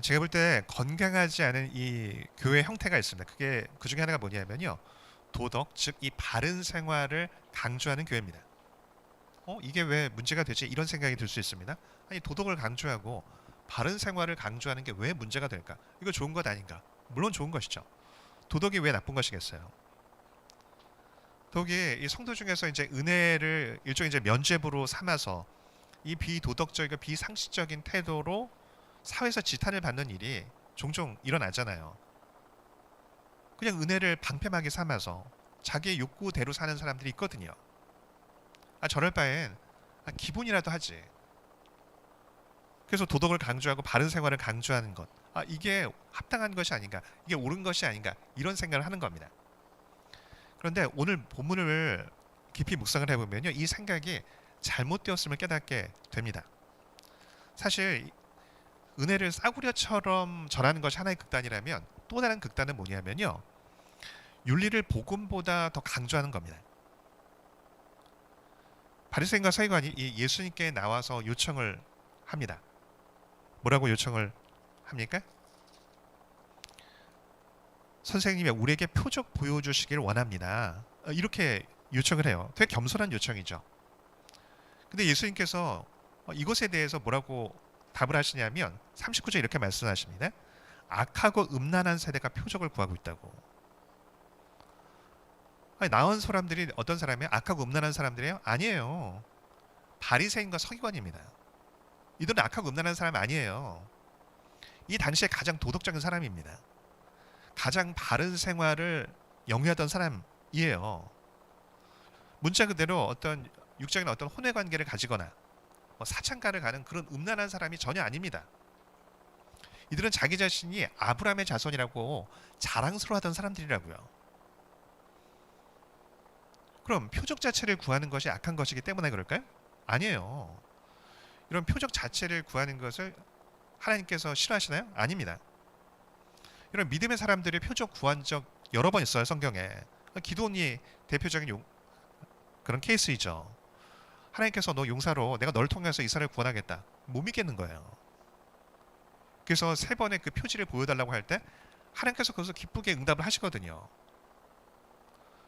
제가 볼 때 건강하지 않은 이 교회 형태가 있습니다. 그 중에 하나가 뭐냐면요. 도덕, 즉 이 바른 생활을 강조하는 교회입니다. 이게 왜 문제가 되지? 이런 생각이 들 수 있습니다. 아니, 도덕을 강조하고 바른 생활을 강조하는 게 왜 문제가 될까? 이거 좋은 것 아닌가? 물론 좋은 것이죠. 도덕이 왜 나쁜 것이겠어요? 도덕이 이 성도 중에서 이제 은혜를 일종의 이제 면죄부로 삼아서 이 비도덕적이고 비상식적인 태도로 사회에서 지탄을 받는 일이 종종 일어나잖아요. 그냥 은혜를 방패막이 삼아서 자기의 욕구대로 사는 사람들이 있거든요. 저럴 바엔 기본이라도 하지. 그래서 도덕을 강조하고 바른 생활을 강조하는 것. 이게 합당한 것이 아닌가. 이게 옳은 것이 아닌가. 이런 생각을 하는 겁니다. 그런데 오늘 본문을 깊이 묵상을 해보면요. 이 생각이 잘못되었음을 깨닫게 됩니다. 사실 은혜를 싸구려처럼 전하는 것이 하나의 극단이라면 또 다른 극단은 뭐냐면요. 윤리를 복음보다 더 강조하는 겁니다. 바리새인과 서기관이 예수님께 나와서 요청을 합니다. 뭐라고 요청을 합니까? 선생님이 우리에게 표적 보여주시길 원합니다. 이렇게 요청을 해요. 되게 겸손한 요청이죠. 근데 예수님께서 이것에 대해서 뭐라고 답을 하시냐면 39절 이렇게 말씀하십니다. 악하고 음란한 세대가 표적을 구하고 있다고. 나온 사람들이 어떤 사람이에요? 악하고 음란한 사람들이에요? 아니에요. 바리새인과 서기관입니다. 이들은 악하고 음란한 사람 아니에요. 이 당시에 가장 도덕적인 사람입니다. 가장 바른 생활을 영위하던 사람이에요. 문자 그대로 어떤 육적인 어떤 혼외 관계를 가지거나 사창가를 가는 그런 음란한 사람이 전혀 아닙니다. 이들은 자기 자신이 아브라함의 자손이라고 자랑스러워하던 사람들이라고요. 그럼 표적 자체를 구하는 것이 악한 것이기 때문에 그럴까요? 아니에요. 이런 표적 자체를 구하는 것을 하나님께서 싫어하시나요? 아닙니다. 이런 믿음의 사람들이 표적 구한 적 여러 번 있어요, 성경에. 기도원이 대표적인 그런 케이스이죠. 하나님께서 너 용사로 내가 널 통해서 이스라엘을 구원하겠다. 못 믿겠는 거예요. 그래서 3번의 그 표지를 보여달라고 할 때 하나님께서 거기서 기쁘게 응답을 하시거든요.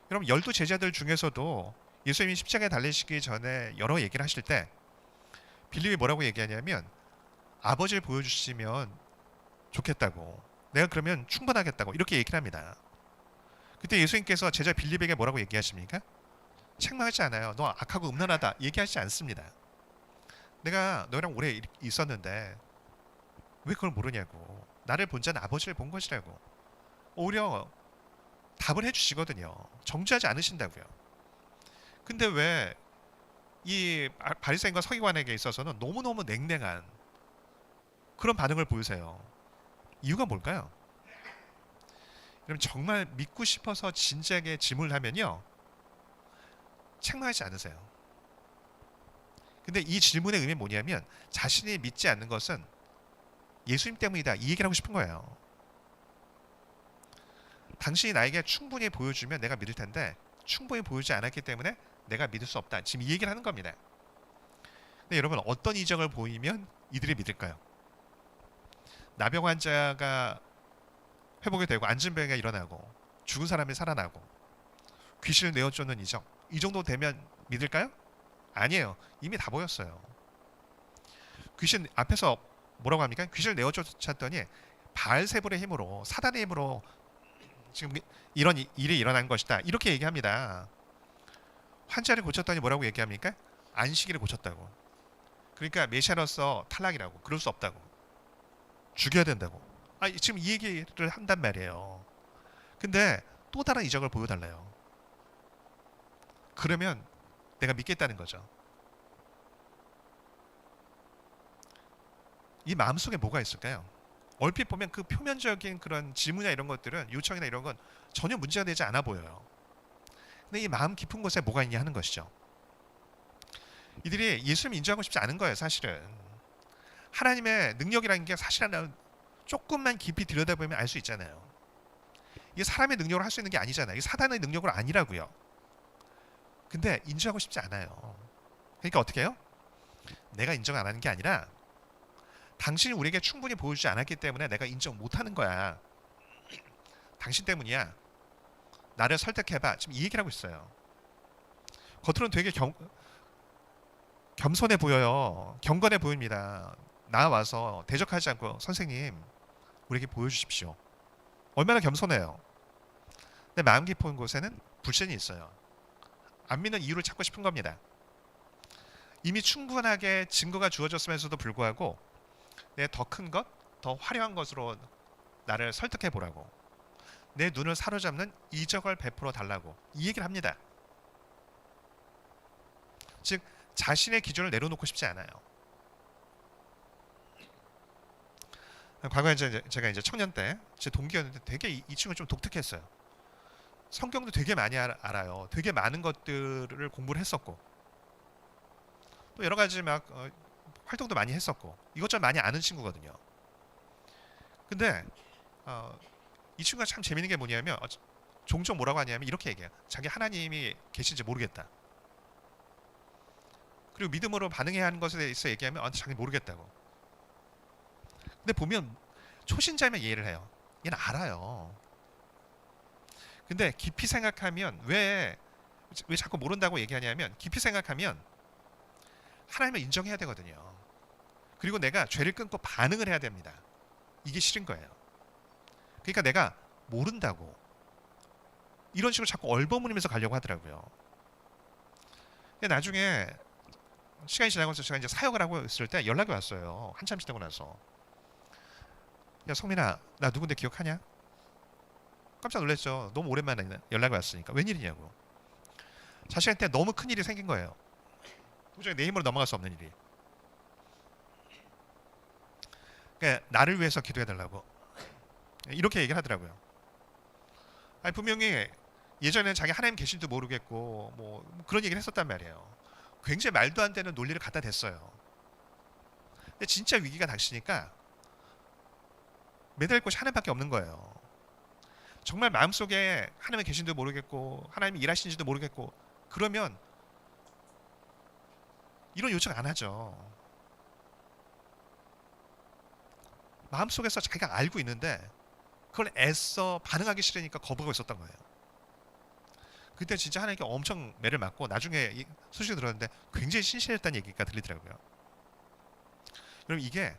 여러분 12 제자들 중에서도 예수님이 십자가에 달리시기 전에 여러 얘기를 하실 때 빌립이 뭐라고 얘기하냐면 아버지를 보여주시면 좋겠다고, 내가 그러면 충분하겠다고 이렇게 얘기를 합니다. 그때 예수님께서 제자 빌립에게 뭐라고 얘기하십니까? 책망하지 않아요. 너 악하고 음란하다 얘기하지 않습니다. 내가 너랑 오래 있었는데 왜 그걸 모르냐고. 나를 본 자는 아버지를 본 것이라고. 오히려 답을 해주시거든요. 정죄하지 않으신다고요. 근데 왜 이 바리새인과 서기관에게 있어서는 너무너무 냉랭한 그런 반응을 보이세요? 이유가 뭘까요? 그럼 정말 믿고 싶어서 진지하게 질문을 하면요, 책망하지 않으세요. 근데 이 질문의 의미는 뭐냐면 자신이 믿지 않는 것은 예수님 때문이다, 이 얘기를 하고 싶은 거예요. 당신이 나에게 충분히 보여주면 내가 믿을 텐데 충분히 보여주지 않았기 때문에 내가 믿을 수 없다, 지금 이 얘기를 하는 겁니다. 근데 여러분 어떤 이적을 보이면 이들이 믿을까요? 나병 환자가 회복이 되고 안진병이 일어나고 죽은 사람이 살아나고 귀신을 내어쫓는 이적, 이 정도 되면 믿을까요? 아니에요. 이미 다 보였어요. 귀신 앞에서 뭐라고 합니까? 귀신을 내어쫓았더니 바알세불의 힘으로, 사단의 힘으로 지금 이런 일이 일어난 것이다, 이렇게 얘기합니다. 환자를 고쳤더니 뭐라고 얘기합니까? 안식일을 고쳤다고. 그러니까 메시아로서 탈락이라고, 그럴 수 없다고, 죽여야 된다고. 지금 이 얘기를 한단 말이에요. 근데 또 다른 이적을 보여달래요. 그러면 내가 믿겠다는 거죠. 이 마음속에 뭐가 있을까요? 얼핏 보면 그 표면적인 그런 질문이나 이런 것들은, 요청이나 이런 건 전혀 문제가 되지 않아 보여요. 근데 이 마음 깊은 곳에 뭐가 있냐 하는 것이죠. 이들이 예수님 인정하고 싶지 않은 거예요, 사실은. 하나님의 능력이라는 게 사실은 조금만 깊이 들여다보면 알 수 있잖아요. 이게 사람의 능력으로 할 수 있는 게 아니잖아요. 이게 사단의 능력으로 아니라고요. 근데 인정하고 싶지 않아요. 그러니까 어떻게 해요? 내가 인정 안 하는 게 아니라 당신이 우리에게 충분히 보여주지 않았기 때문에 내가 인정 못하는 거야. 당신 때문이야. 나를 설득해봐. 지금 이 얘기를 하고 있어요. 겉으로는 되게 겸손해 보여요. 경건해 보입니다. 나와서 대적하지 않고 선생님 우리에게 보여주십시오. 얼마나 겸손해요. 근데 마음 깊은 곳에는 불신이 있어요. 안 믿는 이유를 찾고 싶은 겁니다. 이미 충분하게 증거가 주어졌으면서도 불구하고 내 더 큰 것, 더 화려한 것으로 나를 설득해 보라고. 내 눈을 사로잡는 이적을 베풀어 달라고 이 얘기를 합니다. 즉 자신의 기준을 내려놓고 싶지 않아요. 과거에 제가 이제 청년 때 제 동기였는데 되게 이 친구 좀 독특했어요. 성경도 되게 많이 알아요. 되게 많은 것들을 공부를 했었고 또 여러 가지 막 활동도 많이 했었고 이것저것 많이 아는 친구거든요. 근데 이 친구가 참 재밌는 게 뭐냐면 종종 뭐라고 하냐면 이렇게 얘기해요. 자기 하나님이 계신지 모르겠다. 그리고 믿음으로 반응해야 하는 것에 대해서 얘기하면 자기 모르겠다고. 근데 보면 초신자면 이해를 해요. 얘는 알아요. 근데 깊이 생각하면 왜 자꾸 모른다고 얘기하냐면 깊이 생각하면 하나님을 인정해야 되거든요. 그리고 내가 죄를 끊고 반응을 해야 됩니다. 이게 싫은 거예요. 그러니까 내가 모른다고 이런 식으로 자꾸 얼버무리면서 가려고 하더라고요. 근데 나중에 시간이 지나고 제가 이제 사역을 하고 있을 때 연락이 왔어요. 한참 지나고 나서. 야 성민아 나 누군데 기억하냐? 깜짝 놀랐죠. 너무 오랜만에 연락이 왔으니까. 웬일이냐고. 자신한테 너무 큰 일이 생긴 거예요. 도저히 내 힘으로 넘어갈 수 없는 일이. 그러니까 나를 위해서 기도해달라고 이렇게 얘기를 하더라고요. 아니, 분명히 예전에는 자기 하나님 계신지도 모르겠고 뭐 그런 얘기를 했었단 말이에요. 굉장히 말도 안 되는 논리를 갖다 댔어요. 근데 진짜 위기가 닥치니까 매달릴 곳이 하나밖에 없는 거예요. 정말 마음속에 하나님이 계신지도 모르겠고 하나님이 일하시는지도 모르겠고 그러면 이런 요청 안 하죠. 마음속에서 자기가 알고 있는데 그걸 애써 반응하기 싫으니까 거부하고 있었던 거예요. 그때 진짜 하나님께 엄청 매를 맞고 나중에 소식을 들었는데 굉장히 신실했다는 얘기가 들리더라고요. 여러분 이게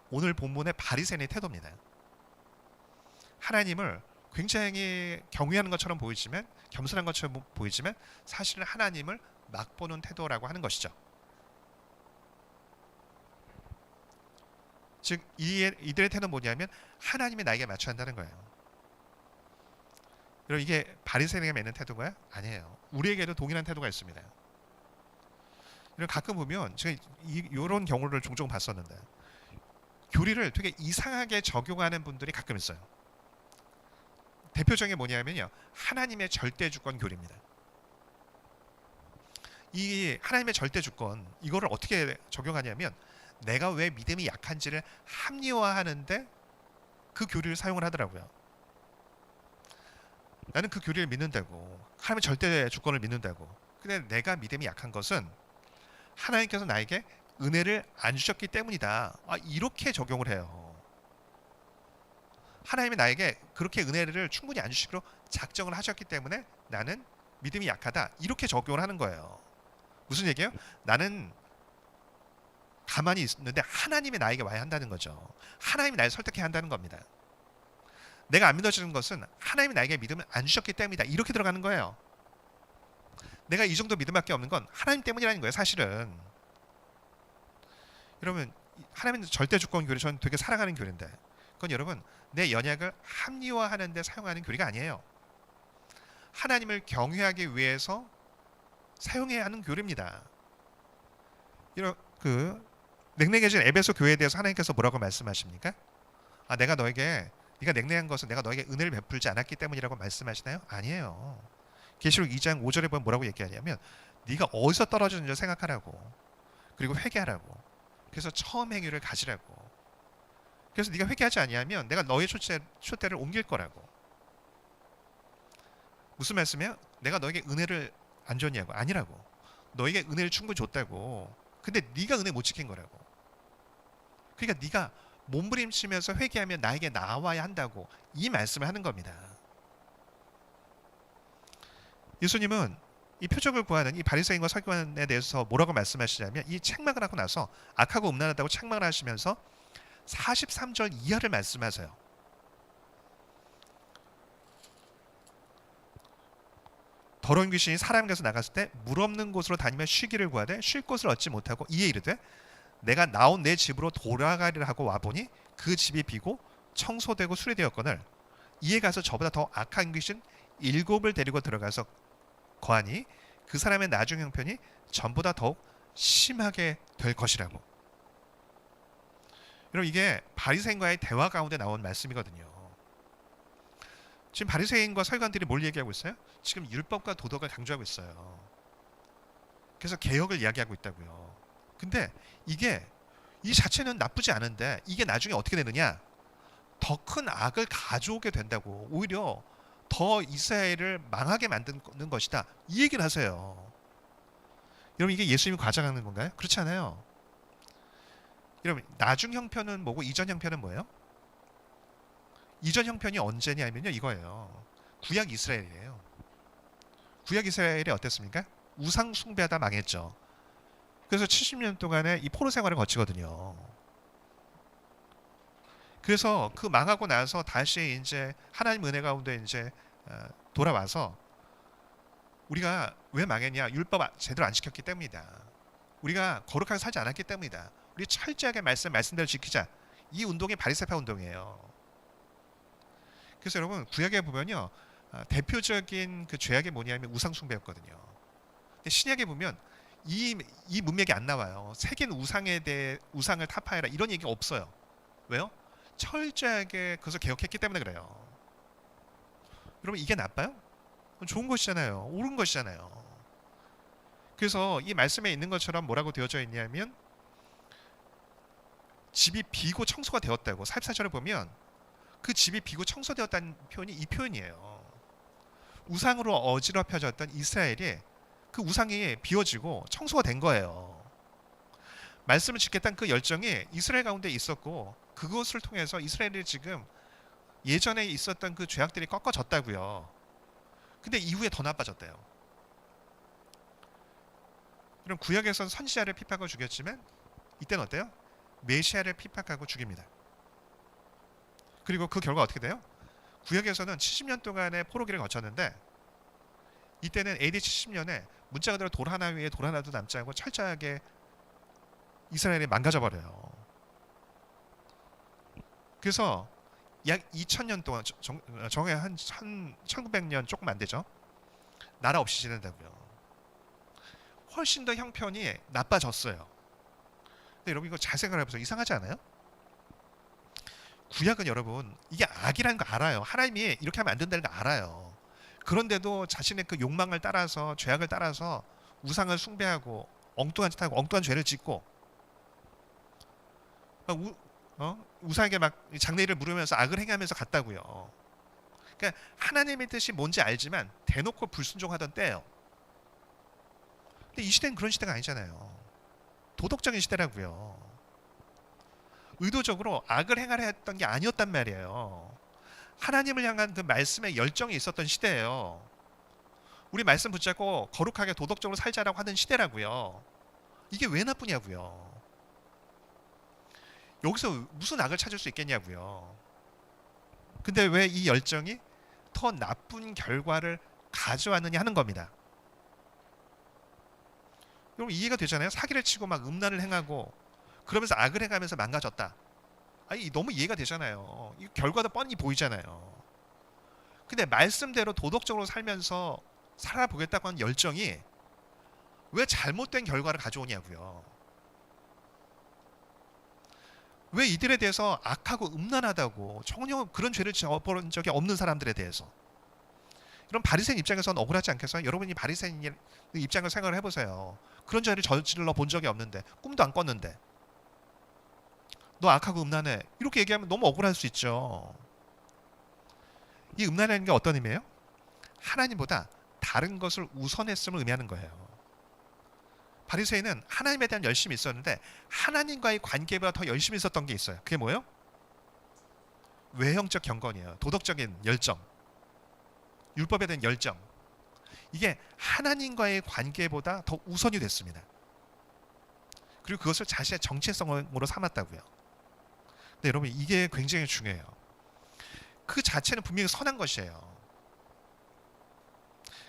오늘 본문의 바리새인의 태도입니다. 하나님을 굉장히 경외하는 것처럼 보이지만 겸손한 것처럼 보이지만 사실은 하나님을 막보는 태도라고 하는 것이죠. 즉 이들의 태도는 뭐냐면 하나님이 나에게 맞춰야 한다는 거예요. 여러분 이게 바리새인에게 맺는 태도가 아니에요. 우리에게도 동일한 태도가 있습니다. 여러분 가끔 보면 제가 이런 경우를 종종 봤었는데 교리를 되게 이상하게 적용하는 분들이 가끔 있어요. 대표적인 게 뭐냐면요. 하나님의 절대 주권 교리입니다. 이 하나님의 절대 주권 이거를 어떻게 적용하냐면 내가 왜 믿음이 약한지를 합리화하는데 그 교리를 사용을 하더라고요. 나는 그 교리를 믿는다고 하나님의 절대 주권을 믿는다고 근데 내가 믿음이 약한 것은 하나님께서 나에게 은혜를 안 주셨기 때문이다. 이렇게 적용을 해요. 하나님이 나에게 그렇게 은혜를 충분히 안 주시기로 작정을 하셨기 때문에 나는 믿음이 약하다. 이렇게 적용을 하는 거예요. 무슨 얘기예요? 나는 가만히 있는데 하나님이 나에게 와야 한다는 거죠. 하나님이 나를 설득해야 한다는 겁니다. 내가 안 믿어지는 것은 하나님이 나에게 믿음을 안 주셨기 때문이다. 이렇게 들어가는 거예요. 내가 이 정도 믿음밖에 없는 건 하나님 때문이라는 거예요. 사실은. 여러분 하나님은 절대 주권 교리 저는 되게 사랑하는 교리인데 그건 여러분 내 연약을 합리화하는 데 사용하는 교리가 아니에요. 하나님을 경외하기 위해서 사용해야 하는 교리입니다. 이런 냉랭해진 에베소 교회에 대해서 하나님께서 뭐라고 말씀하십니까? 내가 네가 냉랭한 것은 내가 너에게 은혜를 베풀지 않았기 때문이라고 말씀하시나요? 아니에요. 계시록 2장 5절에 보면 뭐라고 얘기하냐면 네가 어디서 떨어졌는지 생각하라고 그리고 회개하라고 그래서 처음 행위를 가지라고 그래서 네가 회개하지 아니하면 내가 너의 촛대를 옮길 거라고. 무슨 말씀이에요? 내가 너에게 은혜를 안 줬냐고. 아니라고. 너에게 은혜를 충분히 줬다고. 근데 네가 은혜 못 지킨 거라고. 그러니까 네가 몸부림치면서 회개하면 나에게 나와야 한다고 이 말씀을 하는 겁니다. 예수님은 이 표적을 구하는 이 바리새인과 서기관에 대해서 뭐라고 말씀하시냐면 이 책망을 하고 나서 악하고 음란하다고 책망을 하시면서 43절 이하를 말씀하세요. 더러운 귀신이 사람에게서 나갔을 때 물 없는 곳으로 다니며 쉬기를 구하되 쉴 곳을 얻지 못하고 이에 이르되 내가 나온 내 집으로 돌아가리라 하고 와보니 그 집이 비고 청소되고 수리되었거늘 이에 가서 저보다 더 악한 귀신 7을 데리고 들어가서 거하니 그 사람의 나중 형편이 전보다 더욱 심하게 될 것이라고. 여러분 이게 바리새인과의 대화 가운데 나온 말씀이거든요. 지금 바리새인과 서기관들이 뭘 얘기하고 있어요? 지금 율법과 도덕을 강조하고 있어요. 그래서 개혁을 이야기하고 있다고요. 근데 이게 이 자체는 나쁘지 않은데 이게 나중에 어떻게 되느냐? 더 큰 악을 가져오게 된다고. 오히려 더 이스라엘을 망하게 만드는 것이다. 이 얘기를 하세요. 여러분 이게 예수님이 과장하는 건가요? 그렇지 않아요. 여러분 나중 형편은 뭐고 이전 형편은 뭐예요? 이전 형편이 언제냐면요 이거예요. 구약 이스라엘이에요. 구약 이스라엘이 어땠습니까? 우상 숭배하다 망했죠. 그래서 70년 동안의 이 포로 생활을 거치거든요. 그래서 그 망하고 나서 다시 이제 하나님 은혜 가운데 이제 돌아와서 우리가 왜 망했냐? 율법 제대로 안 지켰기 때문이다. 우리가 거룩하게 살지 않았기 때문이다. 우리 철저하게 말씀대로 지키자. 이 운동이 바리새파 운동이에요. 그래서 여러분 구약에 보면요 대표적인 그 죄악이 뭐냐면 우상 숭배였거든요. 근데 신약에 보면 이 문맥이 안 나와요. 새긴 우상에 대해 우상을 타파해라 이런 얘기가 없어요. 왜요? 철저하게 그것을 개혁했기 때문에 그래요. 여러분 이게 나빠요? 좋은 것이잖아요. 옳은 것이잖아요. 그래서 이 말씀에 있는 것처럼 뭐라고 되어져 있냐면 집이 비고 청소가 되었다고 44절을 보면 그 집이 비고 청소되었다는 표현이 이 표현이에요. 우상으로 어지럽혀졌던 이스라엘이 그 우상이 비워지고 청소가 된 거예요. 말씀을 짓겠다는 그 열정이 이스라엘 가운데 있었고 그것을 통해서 이스라엘이 지금 예전에 있었던 그 죄악들이 꺾어졌다고요. 근데 이후에 더 나빠졌대요. 그럼 구약에서는 선지자를 핍박하고 죽였지만 이때는 어때요? 메시아를 핍박하고 죽입니다. 그리고 그 결과 어떻게 돼요? 구약에서는 70년 동안의 포로기를 거쳤는데 이때는 AD 70년에 문자 그대로 돌 하나 위에 돌 하나도 남지 않고 철저하게 이스라엘이 망가져 버려요. 그래서 약 2000년 동안 정해 한 1900년 조금 안 되죠. 나라 없이 지낸다고요. 훨씬 더 형편이 나빠졌어요. 근데 여러분 이거 잘 생각해 보세요. 이상하지 않아요? 구약은 여러분 이게 악이라는 거 알아요. 하나님이 이렇게 하면 안 된다는 거 알아요. 그런데도 자신의 그 욕망을 따라서 죄악을 따라서 우상을 숭배하고 엉뚱한 짓하고 엉뚱한 죄를 짓고 우상에게 막 장례를 물으면서 악을 행하면서 갔다고요. 그러니까 하나님의 뜻이 뭔지 알지만 대놓고 불순종하던 때예요. 근데 이 시대는 그런 시대가 아니잖아요. 도덕적인 시대라고요. 의도적으로 악을 행하려 했던 게 아니었단 말이에요. 하나님을 향한 그 말씀의 열정이 있었던 시대예요. 우리 말씀 붙잡고 거룩하게 도덕적으로 살자라고 하는 시대라고요. 이게 왜 나쁘냐고요. 여기서 무슨 악을 찾을 수 있겠냐고요. 근데 왜 이 열정이 더 나쁜 결과를 가져왔느냐 하는 겁니다. 여러분 이해가 되잖아요. 사기를 치고 막 음란을 행하고 그러면서 악을 행하면서 망가졌다. 아니 너무 이해가 되잖아요. 이 결과도 뻔히 보이잖아요. 근데 말씀대로 도덕적으로 살면서 살아보겠다고 하는 열정이 왜 잘못된 결과를 가져오냐고요. 왜 이들에 대해서 악하고 음란하다고 전혀 그런 죄를 저버린 적이 없는 사람들에 대해서 이런 바리새인 입장에서는 억울하지 않겠어요? 여러분이 바리새인 입장을 생각을 해보세요. 그런 죄를 저질러 본 적이 없는데 꿈도 안 꿨는데 너 악하고 음란해 이렇게 얘기하면 너무 억울할 수 있죠. 이 음란이라는 게 어떤 의미예요? 하나님보다 다른 것을 우선했음을 의미하는 거예요. 바리새인은 하나님에 대한 열심이 있었는데 하나님과의 관계보다 더 열심히 있었던 게 있어요. 그게 뭐예요? 외형적 경건이에요. 도덕적인 열정, 율법에 대한 열정. 이게 하나님과의 관계보다 더 우선이 됐습니다. 그리고 그것을 자신의 정체성으로 삼았다고요. 근데 여러분 이게 굉장히 중요해요. 그 자체는 분명히 선한 것이에요.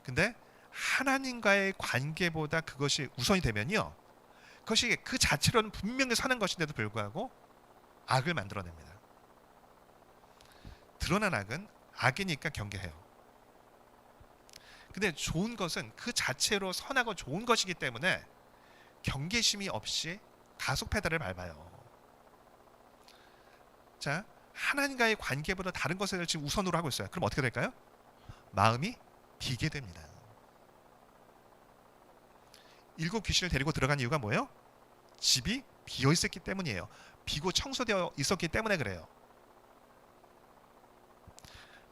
근데 하나님과의 관계보다 그것이 우선이 되면요, 그것이 그 자체로는 분명히 선한 것인데도 불구하고 악을 만들어냅니다. 드러난 악은 악이니까 경계해요. 근데 좋은 것은 그 자체로 선하고 좋은 것이기 때문에 경계심이 없이 가속 페달을 밟아요. 자, 하나님과의 관계보다 다른 것을 지금 우선으로 하고 있어요. 그럼 어떻게 될까요? 마음이 비게 됩니다. 7 귀신을 데리고 들어간 이유가 뭐예요? 집이 비어 있었기 때문이에요. 비고 청소되어 있었기 때문에 그래요.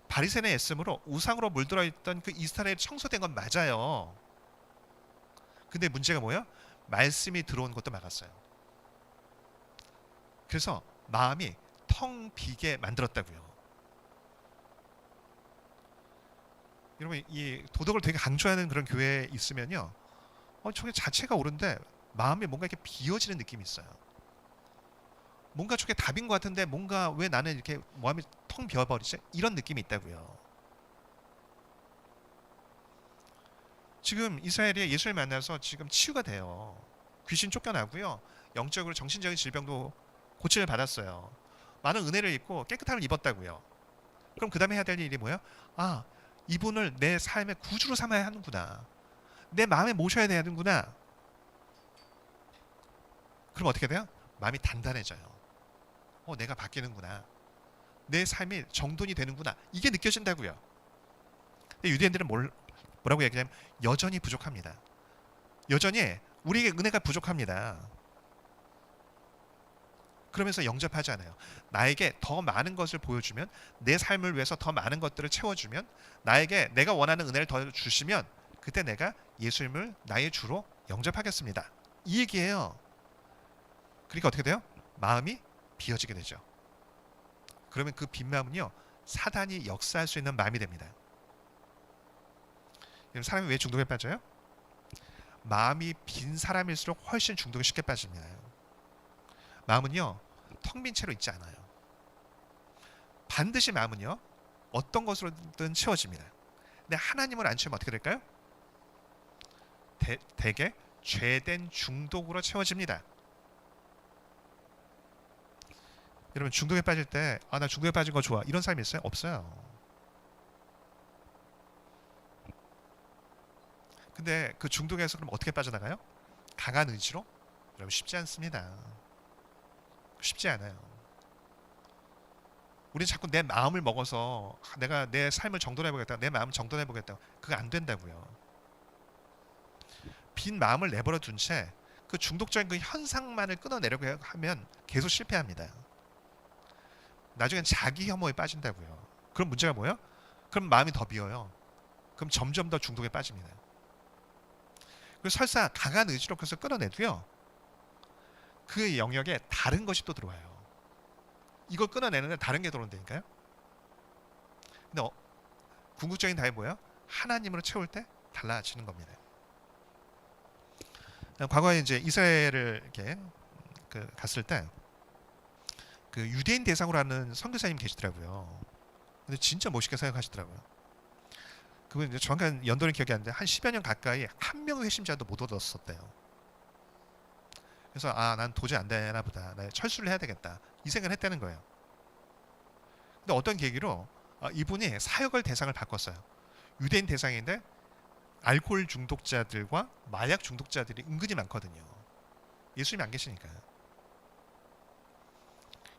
바리새인의 애씀으로 우상으로 물들어 있던 그 이스라엘이 청소된 건 맞아요. 근데 문제가 뭐예요? 말씀이 들어온 것도 막았어요. 그래서 마음이 텅 비게 만들었다고요. 여러분 이 도덕을 되게 강조하는 그런 교회에 있으면요, 저게 자체가 옳은데 마음이 뭔가 이렇게 비어지는 느낌이 있어요. 뭔가 저게 답인 것 같은데 뭔가 왜 나는 이렇게 마음이 텅 비어버리지? 이런 느낌이 있다고요. 지금 이스라엘이 예수를 만나서 지금 치유가 돼요. 귀신 쫓겨나고요. 영적으로 정신적인 질병도 고침을 받았어요. 많은 은혜를 입고 깨끗함을 입었다고요. 그럼 그 다음에 해야 될 일이 뭐예요? 아, 이분을 내 삶의 구주로 삼아야 하는구나. 내 마음에 모셔야 되는구나. 그럼 어떻게 돼요? 마음이 단단해져요. 내가 바뀌는구나. 내 삶이 정돈이 되는구나. 이게 느껴진다고요. 근데 유대인들은 뭐라고 얘기하냐면 여전히 부족합니다. 여전히 우리에게 은혜가 부족합니다. 그러면서 영접하지 않아요. 나에게 더 많은 것을 보여주면, 내 삶을 위해서 더 많은 것들을 채워주면, 나에게 내가 원하는 은혜를 더 주시면 그때 내가 예수님을 나의 주로 영접하겠습니다. 이 얘기예요. 그러니까 어떻게 돼요? 마음이 비어지게 되죠. 그러면 그 빈 마음은요, 사단이 역사할 수 있는 마음이 됩니다. 사람이 왜 중독에 빠져요? 마음이 빈 사람일수록 훨씬 중독에 쉽게 빠집니다. 마음은요, 텅 빈 채로 있지 않아요. 반드시 마음은요, 어떤 것으로든 채워집니다. 근데 하나님을 안 채우면 어떻게 될까요? 대개 죄된 중독으로 채워집니다. 여러분 중독에 빠질 때 나 중독에 빠진 거 좋아, 이런 사람이 있어요? 없어요. 근데 그 중독에서 그럼 어떻게 빠져나가요? 강한 의지로? 여러분 쉽지 않습니다. 쉽지 않아요. 우리는 자꾸 내 마음을 먹어서 내가 내 삶을 정돈해보겠다, 내 마음을 정돈해보겠다, 그거 안 된다고요. 빈 마음을 내버려 둔 채 그 중독적인 그 현상만을 끊어내려고 하면 계속 실패합니다. 나중엔 자기 혐오에 빠진다고요. 그럼 문제가 뭐예요? 그럼 마음이 더 비어요. 그럼 점점 더 중독에 빠집니다. 그래서 설사 강한 의지로 그것을 끊어내도요, 그 영역에 다른 것이 또 들어와요. 이걸 끊어내는데 다른 게 들어온다니까요. 근데 궁극적인 답이 뭐예요? 하나님으로 채울 때 달라지는 겁니다. 과거에 이제 이스라엘을 이렇게 갔을 때 그 유대인 대상으로 하는 선교사님 계시더라고요. 근데 진짜 멋있게 생각하시더라고요. 그분 이제 정확한 연도는 기억이 안 나는데 한 10여 년 가까이 한 명의 회심자도 못 얻었었대요. 그래서 난 도저히 안 되나 보다, 나 철수를 해야 되겠다, 이 생각을 했다는 거예요. 근데 어떤 계기로 이분이 사역을 대상을 바꿨어요. 유대인 대상인데 알코올 중독자들과 마약 중독자들이 은근히 많거든요. 예수님이 안 계시니까.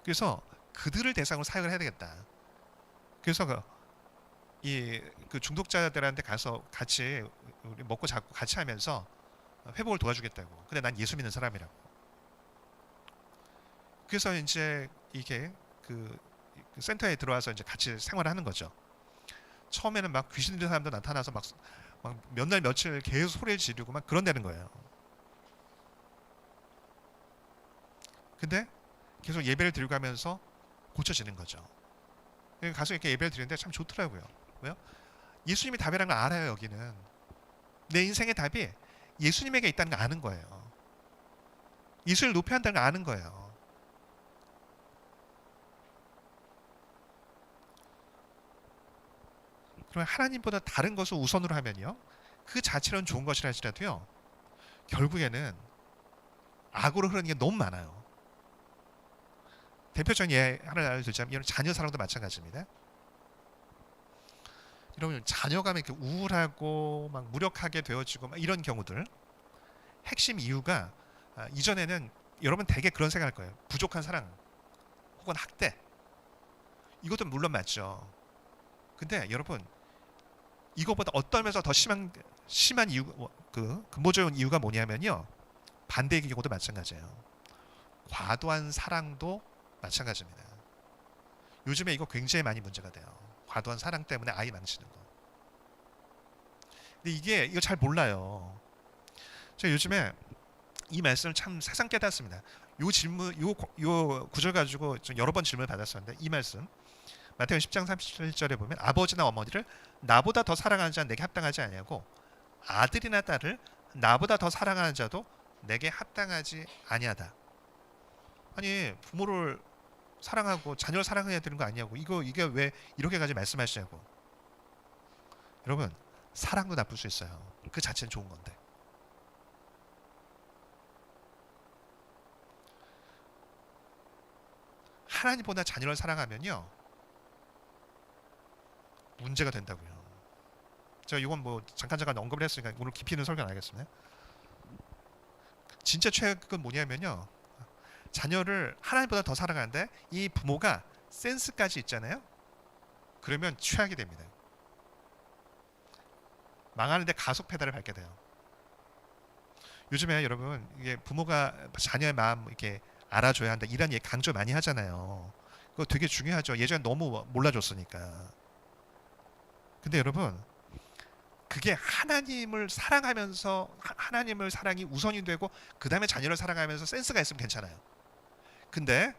그래서 그들을 대상으로 사역을 해야 되겠다. 그래서 그 중독자들한테 가서 같이 우리 먹고 자고 같이 하면서 회복을 도와주겠다고. 근데 난 예수 믿는 사람이라고. 그래서 이제 이게 그 센터에 들어와서 이제 같이 생활하는 거죠. 처음에는 막 귀신 들린 사람도 나타나서 막 몇 날 며칠 계속 소리를 지르고 막 그런다는 거예요. 근데 계속 예배를 드리고 하면서 고쳐지는 거죠. 가서 이렇게 예배를 드리는데 참 좋더라고요. 왜요? 예수님이 답이라는 걸 알아요. 여기는 내 인생의 답이 예수님에게 있다는 걸 아는 거예요. 예수를 높여야 한다는 걸 아는 거예요. 그러면 하나님보다 다른 것을 우선으로 하면요, 그 자체로는 좋은 것이라 할지라도요, 결국에는 악으로 흐르는 게 너무 많아요. 대표적인 예 하나를 알려드리자면, 이런 자녀 사랑도 마찬가지입니다. 여러분, 자녀가 이렇게 우울하고 막 무력하게 되어지고 막 이런 경우들, 핵심 이유가 이전에는 여러분 대개 그런 생각할 거예요. 부족한 사랑 혹은 학대, 이것도 물론 맞죠. 근데 여러분, 이거보다 어떤 면에서 더 심한 이유, 그 근본적인 이유가 뭐냐면요, 반대의 경우도 마찬가지예요. 과도한 사랑도 마찬가지입니다. 요즘에 이거 굉장히 많이 문제가 돼요. 과도한 사랑 때문에 아이 망치는 거. 근데 이거 잘 몰라요. 제가 요즘에 이 말씀을 참 새삼 깨닫습니다. 요 질문, 요 구절 가지고 좀 여러 번 질문을 받았었는데, 이 말씀 마태복음 10장 37절에 보면, 아버지나 어머니를 나보다 더 사랑하는 자는 내게 합당하지 아니하고 아들이나 딸을 나보다 더 사랑하는 자도 내게 합당하지 아니하다. 아니, 부모를 사랑하고 자녀를 사랑해야 되는 거 아니냐고. 이게 왜 이렇게까지 말씀하시냐고. 여러분, 사랑도 나쁠 수 있어요. 그 자체는 좋은 건데. 하나님보다 자녀를 사랑하면요, 문제가 된다고요. 제가 이건 뭐 잠깐 언급을 했으니까 오늘 깊이 있는 설교 안 하겠습니다. 진짜 최악은 뭐냐면요, 자녀를 하나님보다 더 사랑하는데 이 부모가 센스까지 있잖아요. 그러면 최악이 됩니다. 망하는데 가속 페달을 밟게 돼요. 요즘에 여러분, 이게 부모가 자녀의 마음 이렇게 알아줘야 한다, 이런 얘기 강조 많이 하잖아요. 그거 되게 중요하죠. 예전에 너무 몰라줬으니까. 근데 여러분, 그게 하나님을 사랑하면서 하나님을 사랑이 우선이 되고 그 다음에 자녀를 사랑하면서 센스가 있으면 괜찮아요. 근데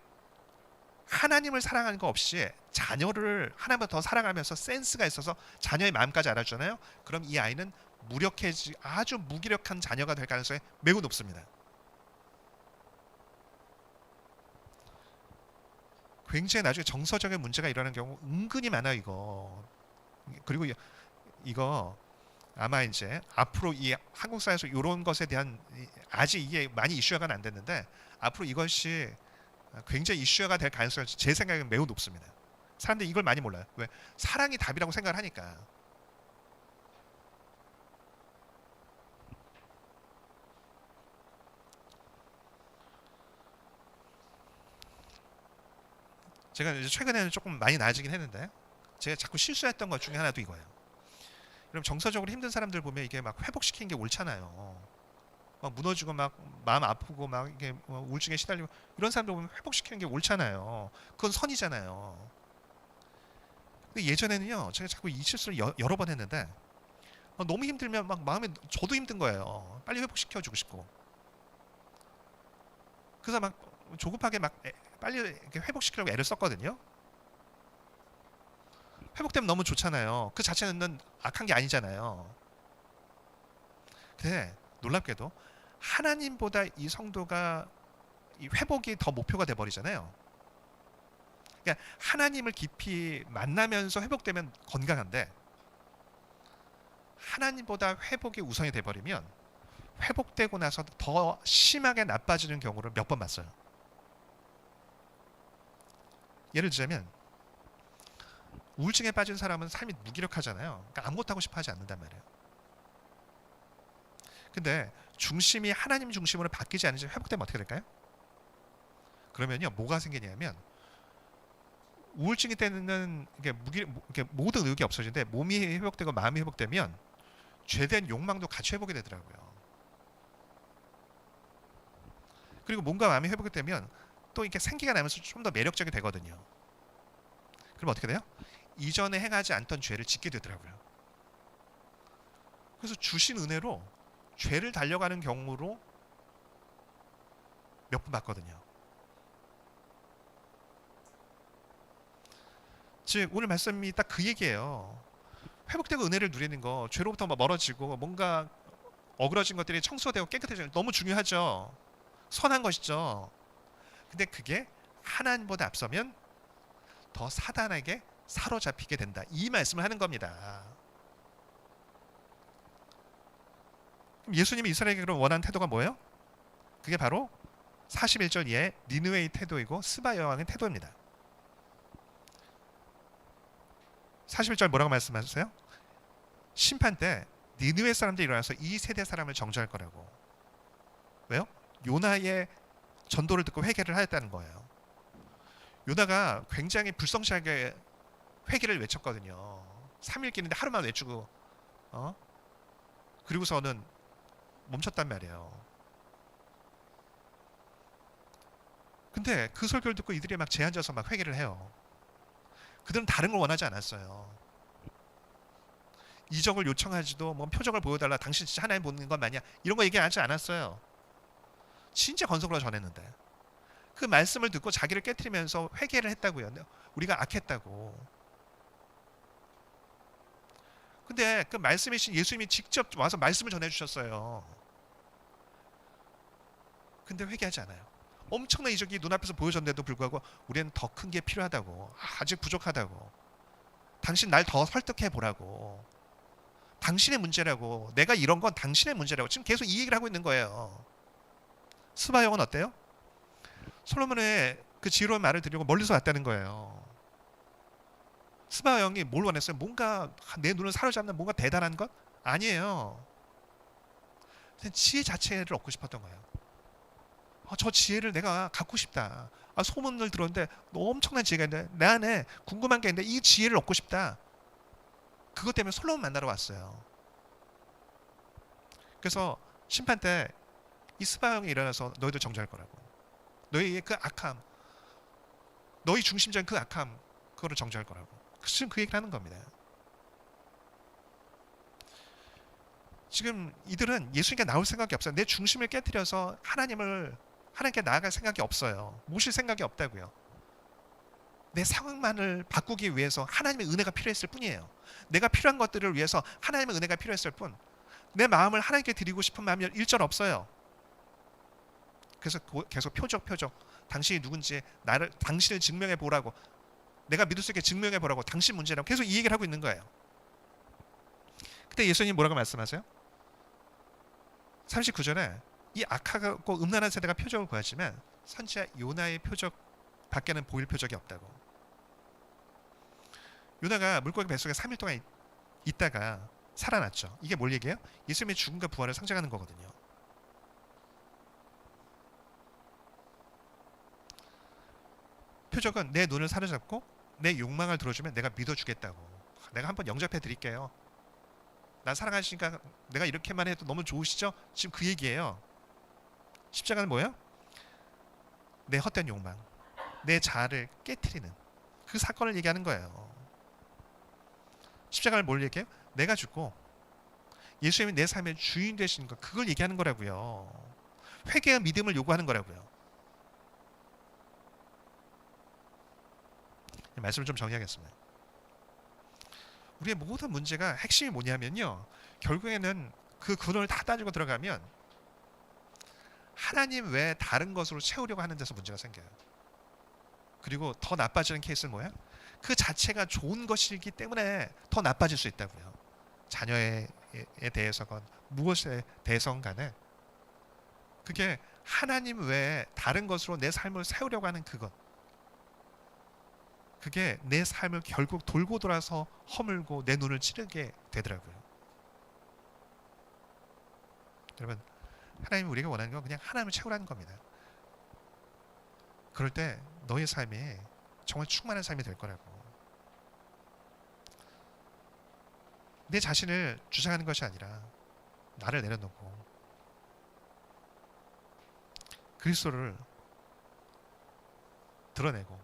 하나님을 사랑하는 거 없이 자녀를 하나님보다 더 사랑하면서 센스가 있어서 자녀의 마음까지 알아주잖아요. 그럼 이 아이는 아주 무기력한 자녀가 될 가능성이 매우 높습니다. 굉장히 나중에 정서적인 문제가 일어나는 경우 은근히 많아요, 이거. 그리고 이거 아마 이제 앞으로 이 한국 사회에서 이런 것에 대한, 아직 이게 많이 이슈화가 안 됐는데 앞으로 이것이 굉장히 이슈화가 될 가능성이 제 생각에는 매우 높습니다. 사람들이 이걸 많이 몰라요. 왜? 사랑이 답이라고 생각을 하니까. 제가 이제 최근에는 조금 많이 나아지긴 했는데, 제가 자꾸 실수했던 것 중에 하나도 이거예요. 그럼 정서적으로 힘든 사람들 보면 이게 막 회복시키는 게 옳잖아요. 막 무너지고 막 마음 아프고 막 이게 우울증에 시달리고 이런 사람들 보면 회복시키는 게 옳잖아요. 그건 선이잖아요. 근데 예전에는요, 제가 자꾸 이 실수를 여러 번 했는데, 너무 힘들면 막 마음에 저도 힘든 거예요. 빨리 회복시켜주고 싶고. 그래서 막 조급하게 막 빨리 이렇게 회복시키려고 애를 썼거든요. 회복되면 너무 좋잖아요. 그 자체는 악한 게 아니잖아요. 근데 놀랍게도 하나님보다 이 성도가 이 회복이 더 목표가 돼 버리잖아요. 그러니까 하나님을 깊이 만나면서 회복되면 건강한데, 하나님보다 회복이 우선이 돼 버리면 회복되고 나서 더 심하게 나빠지는 경우를 몇 번 봤어요. 예를 들자면, 우울증에 빠진 사람은 삶이 무기력하잖아요. 그러니까 아무것도 하고 싶어 하지 않는단 말이에요. 근데 중심이 하나님 중심으로 바뀌지 않으면 회복되면 어떻게 될까요? 그러면요, 뭐가 생기냐면, 우울증이 때는 이게 모든 의욕이 없어지는데 몸이 회복되고 마음이 회복되면 죄된 욕망도 같이 회복이 되더라고요. 그리고 몸과 마음이 회복이 되면 또 이렇게 생기가 나면서 좀 더 매력적이 되거든요. 그럼 어떻게 돼요? 이전에 행하지 않던 죄를 짓게 되더라고요. 그래서 주신 은혜로 죄를 달려가는 경우로 몇 번 봤거든요. 즉 오늘 말씀이 딱 그 얘기예요. 회복되고 은혜를 누리는 거, 죄로부터 멀어지고 뭔가 어그러진 것들이 청소되고 깨끗해지는 거 너무 중요하죠. 선한 것이죠. 근데 그게 하나님보다 앞서면 더 사단에게 사로잡히게 된다. 이 말씀을 하는 겁니다. 그럼 예수님이 이스라엘에게 그럼 원하는 태도가 뭐예요? 그게 바로 41절 이하의 니느웨의 태도이고 스바 여왕의 태도입니다. 41절 뭐라고 말씀하셨어요? 심판 때 니느웨 사람들이 일어나서 이 세대 사람을 정죄할 거라고. 왜요? 요나의 전도를 듣고 회개를 하였다는 거예요. 요나가 굉장히 불성실하게 회개를 외쳤거든요. 3일 기는데 하루만 외치고 그리고서는 멈췄단 말이에요. 근데 그 설교를 듣고 이들이 막 제앉아서 막 회개를 해요. 그들은 다른 걸 원하지 않았어요. 이적을 요청하지도 뭐 표적을 보여달라, 당신 진짜 하나님 보는 건 맞냐, 이런 거 얘기하지 않았어요. 진짜 건성으로 전했는데 그 말씀을 듣고 자기를 깨트리면서 회개를 했다고요. 우리가 악했다고. 근데 그 말씀이신 예수님이 직접 와서 말씀을 전해주셨어요. 근데 회개하지 않아요. 엄청난 이적이 눈앞에서 보여졌는데도 불구하고 우리는 더 큰 게 필요하다고, 아직 부족하다고, 당신 날 더 설득해 보라고, 당신의 문제라고, 내가 이런 건 당신의 문제라고 지금 계속 이 얘기를 하고 있는 거예요. 스바 여왕은 어때요? 솔로몬의 그 지혜로운 말을 들으려고 멀리서 왔다는 거예요. 스바 여왕이 뭘 원했어요? 뭔가 내 눈을 사로잡는 뭔가 대단한 것? 아니에요. 지혜 자체를 얻고 싶었던 거예요. 저 지혜를 내가 갖고 싶다. 소문을 들었는데 엄청난 지혜가 있는데 내 안에 궁금한 게 있는데 이 지혜를 얻고 싶다. 그것 때문에 솔로몬 만나러 왔어요. 그래서 심판 때 이 스바 형이 일어나서 너희들 정죄할 거라고. 너희의 그 악함, 너희 중심적인 그 악함, 그거를 정죄할 거라고. 지금 그 얘기를 하는 겁니다. 지금 이들은 예수님께 나올 생각이 없어요. 내 중심을 깨트려서 하나님께 나아갈 생각이 없어요. 모실 생각이 없다고요. 내 상황만을 바꾸기 위해서 하나님의 은혜가 필요했을 뿐이에요. 내가 필요한 것들을 위해서 하나님의 은혜가 필요했을 뿐, 내 마음을 하나님께 드리고 싶은 마음이 일절 없어요. 그래서 계속 표적 당신이 누군지 당신을 증명해 보라고, 내가 믿을 수 있게 증명해 보라고, 당신 문제라고 계속 이 얘기를 하고 있는 거예요. 그때 예수님 뭐라고 말씀하세요? 39절에 이 악하고 음란한 세대가 표적을 구하지만 선지자 요나의 표적 밖에는 보일 표적이 없다고. 요나가 물고기 뱃속에 3일 동안 있다가 살아났죠. 이게 뭘 얘기해요? 예수님의 죽음과 부활을 상징하는 거거든요. 표적은 내 눈을 사로잡고 내 욕망을 들어주면 내가 믿어주겠다고. 내가 한번 영접해 드릴게요. 난 사랑하시니까 내가 이렇게만 해도 너무 좋으시죠? 지금 그 얘기예요. 십자가는 뭐예요? 내 헛된 욕망, 내 자아를 깨트리는 그 사건을 얘기하는 거예요. 십자가를 뭘 얘기해요? 내가 죽고 예수님이 내 삶의 주인 되시는 것, 그걸 얘기하는 거라고요. 회개와 믿음을 요구하는 거라고요. 말씀을 좀 정리하겠습니다. 우리의 모든 문제가 핵심이 뭐냐면요, 결국에는 그 근원을 다 따지고 들어가면 하나님 외에 다른 것으로 채우려고 하는 데서 문제가 생겨요. 그리고 더 나빠지는 케이스는 뭐야? 그 자체가 좋은 것이기 때문에 더 나빠질 수 있다고요. 자녀에 대해서건 무엇에 대해서건 간에 그게 하나님 외에 다른 것으로 내 삶을 세우려고 하는 그것, 그게 내 삶을 결국 돌고 돌아서 허물고 내 눈을 찌르게 되더라고요. 여러분, 하나님이 우리가 원하는 건 그냥 하나님을 채우라는 겁니다. 그럴 때 너의 삶이 정말 충만한 삶이 될 거라고. 내 자신을 주장하는 것이 아니라 나를 내려놓고 그리스도를 드러내고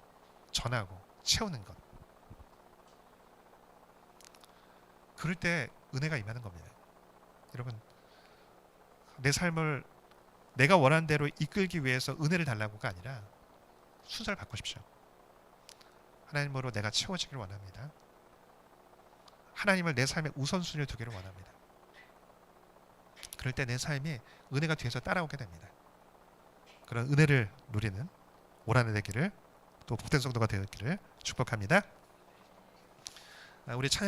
전하고 채우는 것. 그럴 때 은혜가 임하는 겁니다. 여러분, 내 삶을 내가 원하는 대로 이끌기 위해서 은혜를 달라고가 아니라 순서를 바꾸십시오. 하나님으로 내가 채워지기를 원합니다. 하나님을 내 삶의 우선순위를 두기를 원합니다. 그럴 때 내 삶이 은혜가 뒤에서 따라오게 됩니다. 그런 은혜를 누리는 올 한해 되기를, 또 복된 성도가 되었기를 축복합니다. 우리 찬양